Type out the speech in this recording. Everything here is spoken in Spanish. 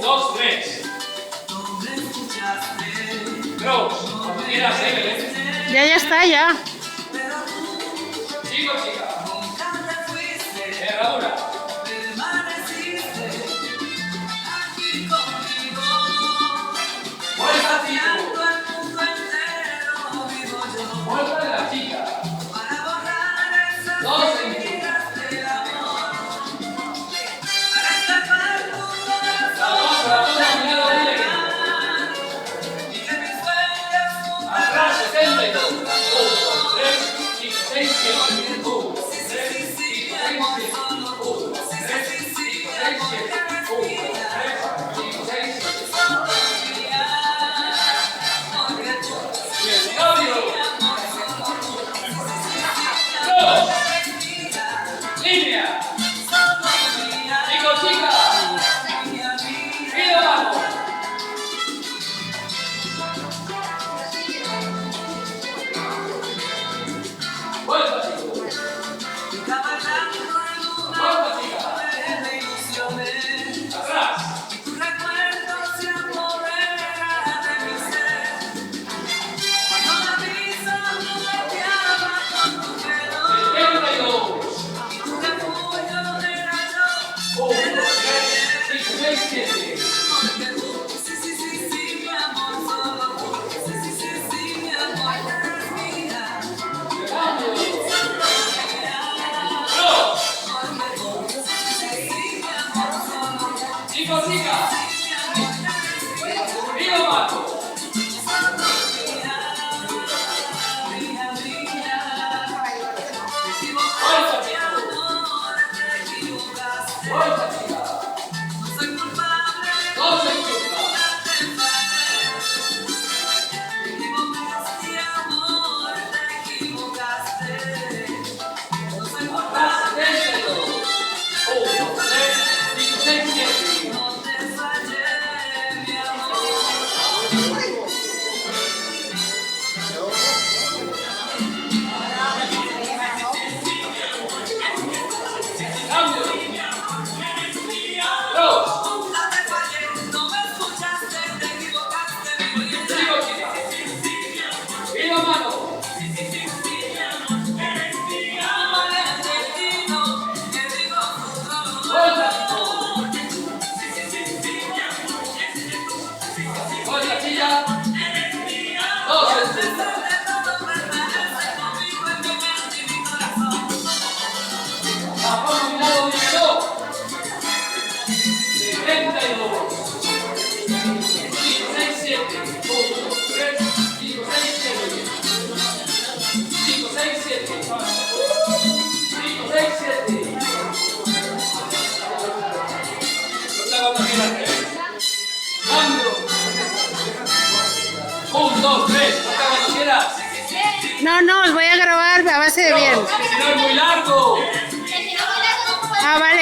2, 3. Cross, cuando quieras, Belén. Ya está, ya. Chico, chica. Herradura. Vuelta, chico. Vuelta de la chica. 2 centímetros. Atrás, 72. 1, 3, 5, 6, 7. 1, 3, 5, 6, 7. 1, 3, 5, 6, 7. 1, 3, 5, 6, 7. Bien, cambio. 2. Línea. Chico, chica. Pido abajo. Vuelta, chico. Vuelta, chica. Atrás. 72. 1, 3, 5, 6, 7. Chico, chica. Pido abajo. Vuelta, chico. Vuelta, chica. 2 centímetros. Atrás, 72. 1, 3, 5, 6, 7. Cambio. 2. Chico, chica. Pido mano. Vuelta, chico. Vuelta, chica. 2 centímetros. Tapón dominado, dímelo. 72. 5, 6, 7. 1, 3, 5, 6, 7. 5, 6, 7. 5, 6, 7. Cambio. 1, 2, 3. Hasta cuando quieras. No, os voy a grabar a base de bien. Si no es muy largo. Ah, vale.